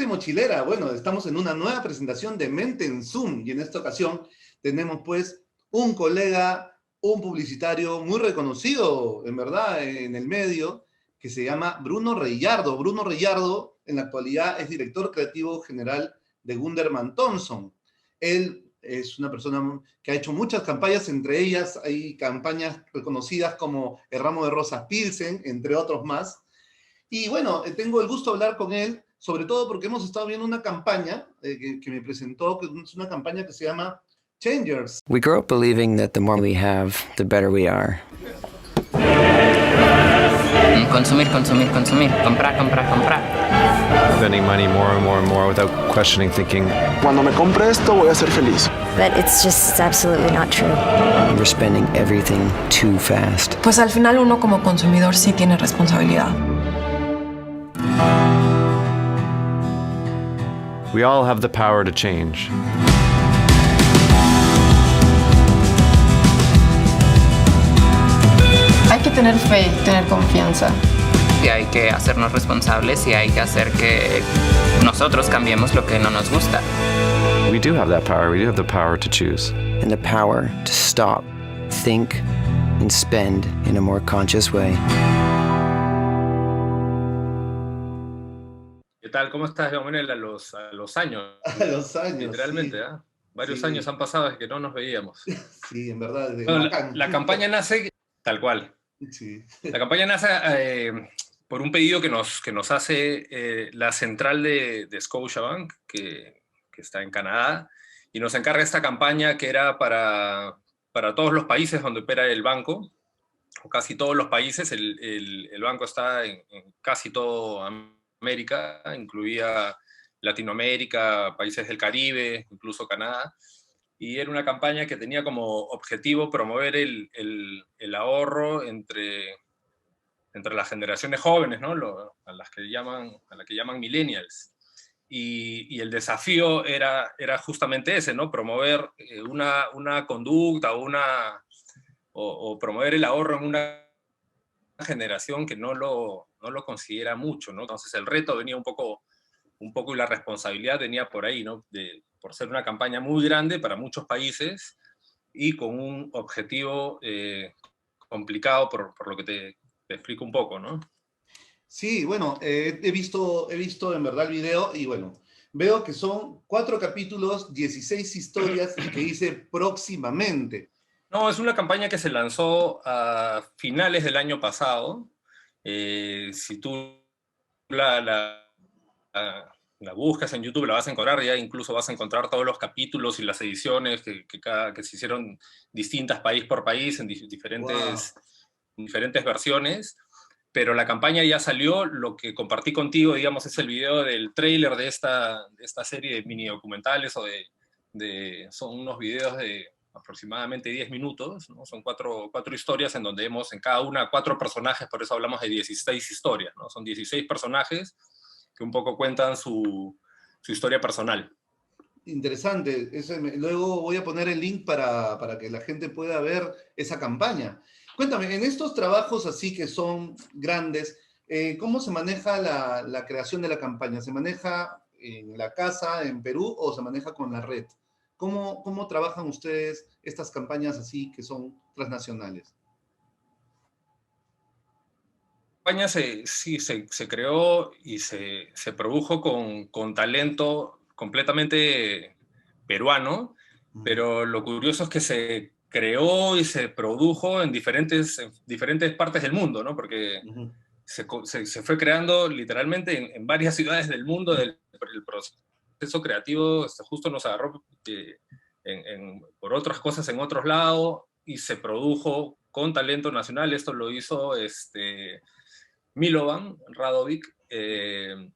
mochilera? Bueno, estamos en una nueva presentación de Mente en Zoom y en esta ocasión tenemos pues un colega, un publicitario muy reconocido, en verdad, en el medio, que se llama Bruno Reyardo. Bruno Reyardo en la actualidad es director creativo general de Gunderman Thompson. Él es una persona que ha hecho muchas campañas, entre ellas hay campañas reconocidas como El Ramo de Rosas Pilsen, entre otros más. Y bueno, tengo el gusto de hablar con él, sobre todo porque hemos estado viendo una campaña que me presentó, que es una campaña que se llama Changers. We grow up believing that the more we have, the better we are. Consumir, consumir, consumir. Comprar, comprar, comprar. Spending money more and more and more without questioning, thinking, cuando me compre esto voy a ser feliz. But it's absolutely not true. We're spending everything too fast. Pues al final uno como consumidor sí tiene responsabilidad. we all have the power to change. Hay que tener fe, tener confianza. Y hay que hacernos responsables y hay que hacer que nosotros cambiemos lo que no nos gusta. We do have that power. We do have the power to choose. And the power to stop, think, and spend in a more conscious way. ¿Qué tal? ¿Cómo estás, Manuel? A los años. A los años, literalmente, sí. ¿eh? Varios Sí. años han pasado desde que no nos veíamos. Sí, en verdad. Bueno, la campaña nace tal cual. Sí. La campaña nace por un pedido que nos hace la central de Scotiabank, que está en Canadá, y nos encarga esta campaña que era para todos los países donde opera el banco, o casi todos los países. El banco está en casi toda América, incluía Latinoamérica, países del Caribe, incluso Canadá. Y era una campaña que tenía como objetivo promover el ahorro entre las generaciones jóvenes, ¿no? a la que llaman millennials. Y el desafío era justamente ese, ¿no? Promover una conducta o promover el ahorro en una generación que no lo considera mucho, ¿no? Entonces el reto venía un poco y la responsabilidad venía por ahí, ¿no? Por ser una campaña muy grande para muchos países y con un objetivo complicado por lo que te explico un poco, ¿no? Sí, bueno, he visto en verdad el video y bueno, veo que son 4 capítulos, 16 historias y que dice próximamente. No, es una campaña que se lanzó a finales del año pasado. Si tú la buscas en YouTube, la vas a encontrar, ya incluso vas a encontrar todos los capítulos y las ediciones que se hicieron distintas país por país en diferentes versiones. Pero la campaña ya salió. Lo que compartí contigo, digamos, es el video del tráiler de esta serie de mini documentales, son unos videos de aproximadamente 10 minutos, ¿no? Son cuatro historias en donde vemos en cada una 4 personajes, por eso hablamos de 16 historias, ¿no? Son 16 personajes que un poco cuentan su historia personal. Interesante. Luego voy a poner el link para que la gente pueda ver esa campaña. Cuéntame, en estos trabajos así que son grandes, ¿cómo se maneja la creación de la campaña? ¿Se maneja en la casa, en Perú, o se maneja con la red? ¿Cómo trabajan ustedes estas campañas así que son transnacionales? La campaña se creó y se produjo con talento completamente peruano, pero lo curioso es que se creó y se produjo en diferentes partes del mundo, ¿no? Porque se fue creando literalmente en varias ciudades del mundo. El proceso creativo justo nos agarró por otras cosas en otros lados y se produjo con talento nacional. Esto lo hizo Milovan Radovic, de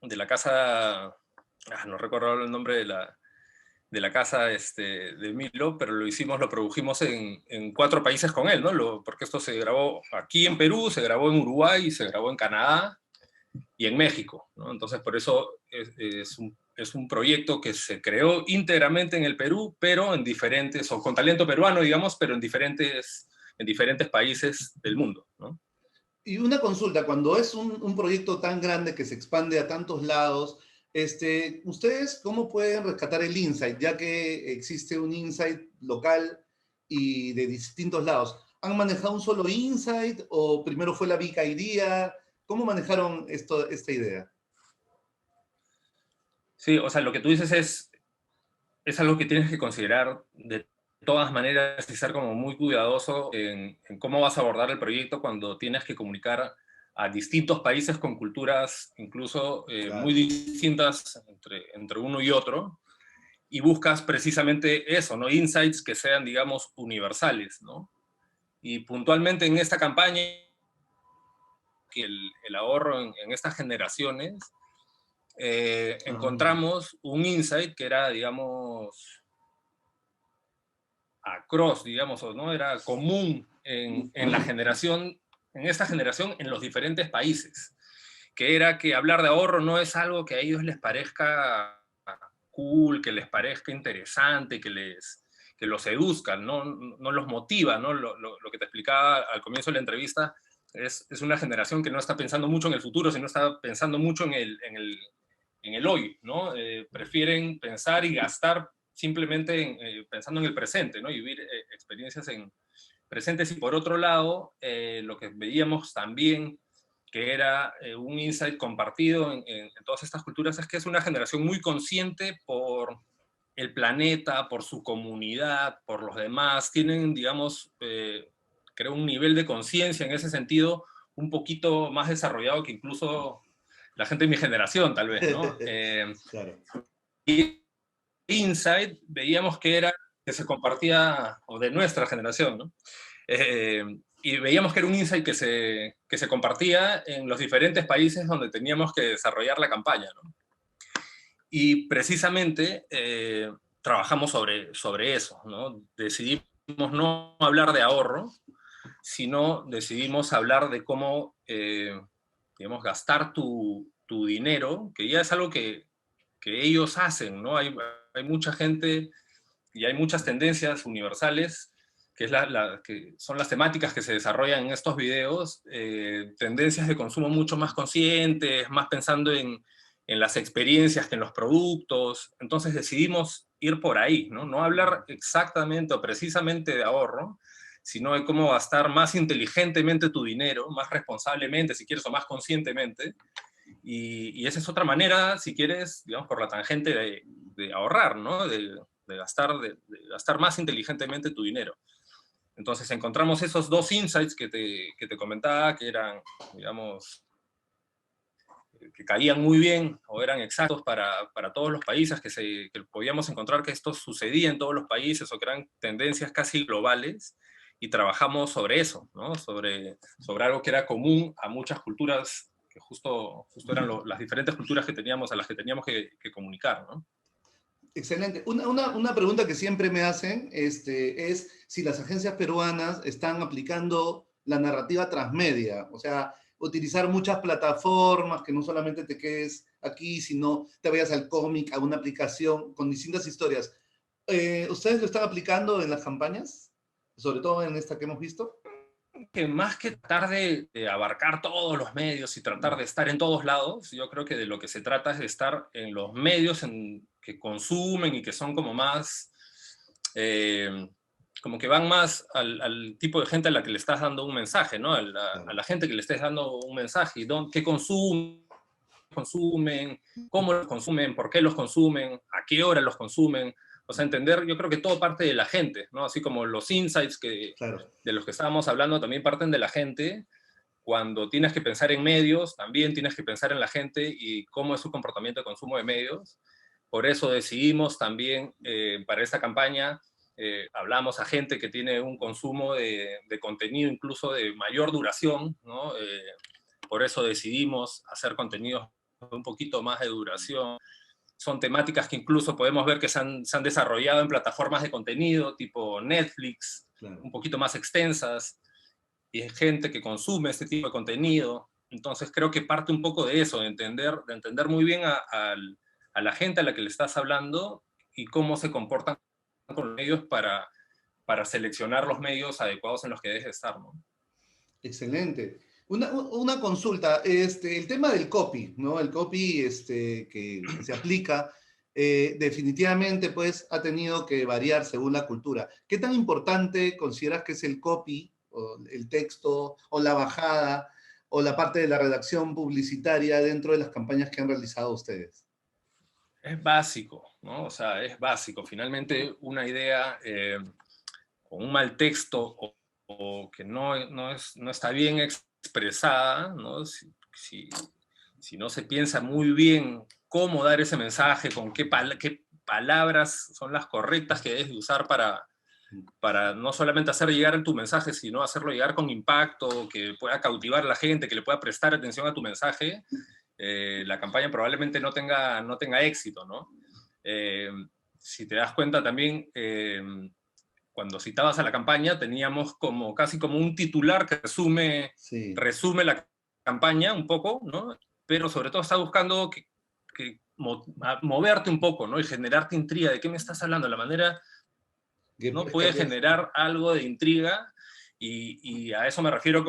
la casa, no recuerdo el nombre de la casa de Milo, pero lo produjimos en 4 países con él, ¿no? Porque esto se grabó aquí en Perú, se grabó en Uruguay, se grabó en Canadá y en México, ¿no? Entonces por eso es un proyecto que se creó íntegramente en el Perú, pero con talento peruano, digamos, pero en diferentes países del mundo, ¿no? Y una consulta, cuando es un proyecto tan grande que se expande a tantos lados, ¿ustedes cómo pueden rescatar el insight, ya que existe un insight local y de distintos lados? ¿Han manejado un solo insight o primero fue la Vica Idea? ¿Cómo manejaron esta idea? Sí, o sea, lo que tú dices es algo que tienes que considerar de todas maneras y ser como muy cuidadoso en cómo vas a abordar el proyecto cuando tienes que comunicar a distintos países con culturas incluso muy Claro. distintas entre uno y otro, y buscas precisamente eso, ¿no? Insights que sean, digamos, universales, ¿no? Y puntualmente en esta campaña, que el ahorro en estas generaciones, encontramos un insight que era, digamos, across, digamos, o no, era común en la generación, en esta generación, en los diferentes países, que era que hablar de ahorro no es algo que a ellos les parezca cool, que les parezca interesante, que los seduzcan, no los motiva, ¿no? Lo que te explicaba al comienzo de la entrevista es una generación que no está pensando mucho en el futuro, sino está pensando mucho en el hoy, ¿no? Prefieren pensar y gastar simplemente pensando en el presente, ¿no? Y vivir experiencias en presentes. Y por otro lado, lo que veíamos también, que era un insight compartido en todas estas culturas, es que es una generación muy consciente por el planeta, por su comunidad, por los demás. Tienen, digamos, creo, un nivel de conciencia en ese sentido un poquito más desarrollado que incluso la gente de mi generación, tal vez, ¿no? Claro. Y Insight veíamos que se compartía, o de nuestra generación, ¿no? Y veíamos que era un insight que se compartía en los diferentes países donde teníamos que desarrollar la campaña, ¿no? Y precisamente trabajamos sobre eso, ¿no? Decidimos no hablar de ahorro, sino decidimos hablar de cómo, digamos, gastar tu dinero, que ya es algo que ellos hacen, ¿no? Hay mucha gente y hay muchas tendencias universales, que son las temáticas que se desarrollan en estos videos, tendencias de consumo mucho más conscientes, más pensando en las experiencias que en los productos. Entonces decidimos ir por ahí, ¿no? No hablar exactamente o precisamente de ahorro, sino de cómo gastar más inteligentemente tu dinero, más responsablemente, si quieres, o más conscientemente. Y esa es otra manera, si quieres, digamos, por la tangente de ahorrar, ¿no? De gastar más inteligentemente tu dinero. Entonces encontramos esos dos insights que te comentaba, que eran, digamos, que caían muy bien o eran exactos para todos los países, que podíamos encontrar que esto sucedía en todos los países o que eran tendencias casi globales, y trabajamos sobre eso, ¿no? Sobre algo que era común a muchas culturas, que justo eran las diferentes culturas que teníamos, a las que teníamos que comunicar, ¿no? Excelente. Una pregunta que siempre me hacen es si las agencias peruanas están aplicando la narrativa transmedia, o sea, utilizar muchas plataformas, que no solamente te quedes aquí, sino te vayas al cómic, a una aplicación con distintas historias. ¿Ustedes lo están aplicando en las campañas? Sobre todo en esta que hemos visto. Que más que tratar de abarcar todos los medios y tratar de estar en todos lados, yo creo que de lo que se trata es de estar en los medios que consumen y que son como más, como que van más al tipo de gente a la que le estás dando un mensaje, ¿no? A la gente que le estés dando un mensaje, y qué consumen, cómo los consumen, por qué los consumen, a qué hora los consumen. O sea, entender, yo creo que todo parte de la gente, ¿no? Así como los insights Claro. de los que estábamos hablando también parten de la gente. Cuando tienes que pensar en medios, también tienes que pensar en la gente y cómo es su comportamiento de consumo de medios. Por eso decidimos también, para esta campaña, hablamos a gente que tiene un consumo de contenido incluso de mayor duración, ¿no? Por eso decidimos hacer contenidos un poquito más de duración. Son temáticas que incluso podemos ver que se han desarrollado en plataformas de contenido tipo Netflix, Claro. un poquito más extensas, y es gente que consume este tipo de contenido. Entonces creo que parte un poco de eso, de entender muy bien a la gente a la que le estás hablando y cómo se comportan con los medios para seleccionar los medios adecuados en los que debes estar, ¿no? Excelente. Una consulta, el tema del copy, ¿no? El copy que se aplica, definitivamente pues ha tenido que variar según la cultura. ¿Qué tan importante consideras que es el copy, o el texto, o la bajada, o la parte de la redacción publicitaria dentro de las campañas que han realizado ustedes? Es básico, ¿no? O sea, es básico. Finalmente, una idea con un mal texto o que no está bien expresada, ¿no? Si no se piensa muy bien cómo dar ese mensaje, con qué palabras son las correctas que debes de usar para no solamente hacer llegar tu mensaje, sino hacerlo llegar con impacto, que pueda cautivar a la gente, que le pueda prestar atención a tu mensaje, la campaña probablemente no tenga éxito, ¿no? Si te das cuenta también, cuando citabas a la campaña, teníamos casi como un titular que Sí. resume la campaña un poco, ¿no? Pero sobre todo está buscando moverte un poco, ¿no? Y generarte intriga. ¿De qué me estás hablando? La manera, ¿no? Puede generar algo de intriga, y a eso me refiero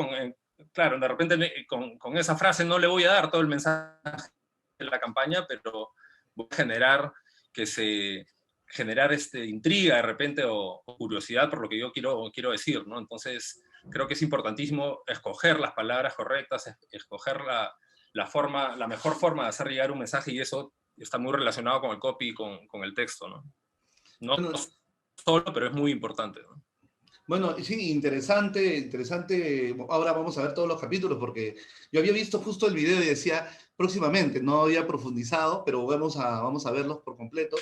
claro, de repente con esa frase no le voy a dar todo el mensaje de la campaña, pero voy a generar intriga de repente o curiosidad por lo que yo quiero decir, ¿no? Entonces, creo que es importantísimo escoger las palabras correctas, escoger la mejor forma de hacer llegar un mensaje, y eso está muy relacionado con el copy y con el texto, ¿no? No solo, pero es muy importante, ¿no? Bueno, sí, interesante. Ahora vamos a ver todos los capítulos, porque yo había visto justo el video y decía próximamente, no había profundizado, pero vamos a verlos por completo.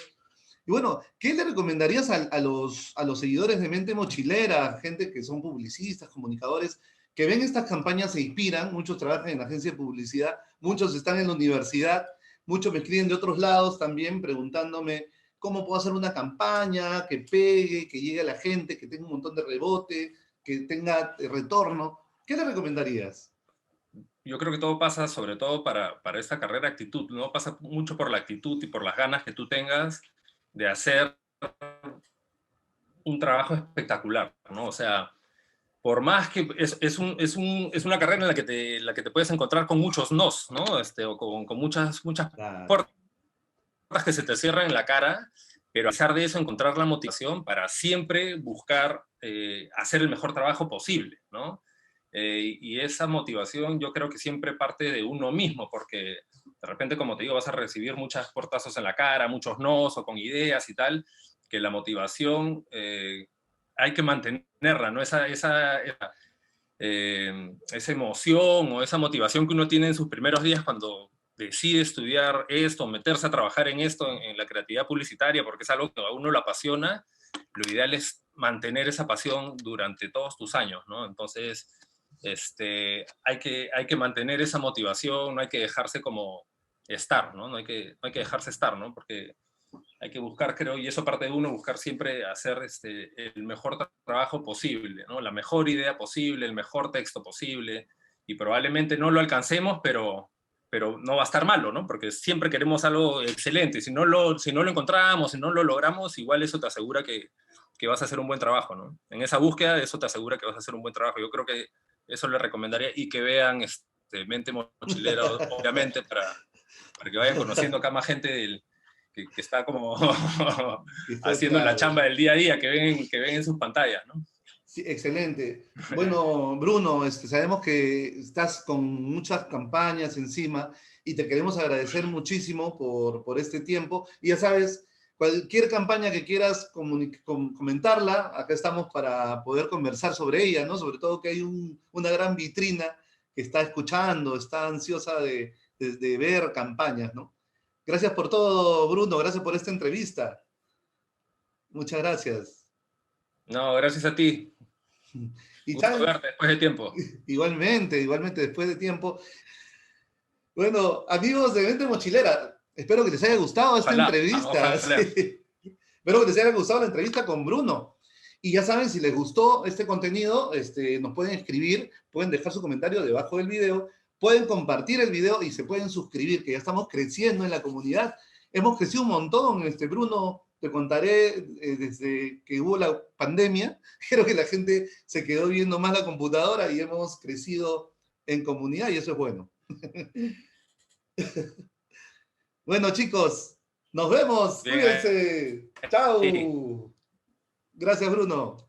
Y bueno, ¿qué le recomendarías a los seguidores de Mente Mochilera, gente que son publicistas, comunicadores, que ven estas campañas, se inspiran? Muchos trabajan en agencia de publicidad, muchos están en la universidad, muchos me escriben de otros lados también preguntándome cómo puedo hacer una campaña que pegue, que llegue a la gente, que tenga un montón de rebote, que tenga retorno. ¿Qué le recomendarías? Yo creo que todo pasa, sobre todo para esta carrera, actitud, ¿no? Pasa mucho por la actitud y por las ganas que tú tengas de hacer un trabajo espectacular, ¿no? O sea, por más que es una carrera en la que te puedes encontrar con muchos nos, ¿no? O con muchas Claro. puertas que se te cierran en la cara, pero a pesar de eso encontrar la motivación para siempre buscar hacer el mejor trabajo posible, ¿no? Y esa motivación yo creo que siempre parte de uno mismo, porque de repente, como te digo, vas a recibir muchos portazos en la cara, muchos nos o con ideas y tal, que la motivación hay que mantenerla, ¿no? Esa emoción o esa motivación que uno tiene en sus primeros días cuando decide estudiar esto, meterse a trabajar en esto, en la creatividad publicitaria, porque es algo que a uno lo apasiona. Lo ideal es mantener esa pasión durante todos tus años, ¿no? Entonces, hay que mantener esa motivación, no hay que dejarse como estar, ¿no? No hay que dejarse estar, ¿no? Porque hay que buscar, creo, y eso parte de uno, buscar siempre hacer el mejor trabajo posible, ¿no? La mejor idea posible, el mejor texto posible, y probablemente no lo alcancemos, pero no va a estar malo, ¿no? Porque siempre queremos algo excelente. Si no lo encontramos, si no lo logramos, igual eso te asegura que vas a hacer un buen trabajo, ¿no? En esa búsqueda, eso te asegura que vas a hacer un buen trabajo. Yo creo que eso le recomendaría, y que vean Mente Mochilera, obviamente, para que vayan conociendo acá más gente que está como haciendo la chamba del día a día, que ven en sus pantallas, ¿no? Sí, excelente. Bueno, Bruno, sabemos que estás con muchas campañas encima y te queremos agradecer muchísimo por este tiempo. Y ya sabes, cualquier campaña que quieras comentarla, acá estamos para poder conversar sobre ella, ¿no? Sobre todo que hay una gran vitrina que está escuchando, está ansiosa de ver campañas, ¿no? Gracias por todo, Bruno. Gracias por esta entrevista. Muchas gracias. No, gracias a ti. Y gusto verte después de tiempo. Igualmente después de tiempo. Bueno, amigos de Mente Mochilera, espero que les haya gustado esta entrevista. Sí. Espero que les haya gustado la entrevista con Bruno. Y ya saben, si les gustó este contenido, nos pueden escribir, pueden dejar su comentario debajo del video, pueden compartir el video y se pueden suscribir, que ya estamos creciendo en la comunidad. Hemos crecido un montón, Bruno. Te contaré, desde que hubo la pandemia, creo que la gente se quedó viendo más la computadora y hemos crecido en comunidad y eso es bueno. Bueno, chicos, nos vemos. Bien. Cuídense. Chao. Sí. Gracias, Bruno.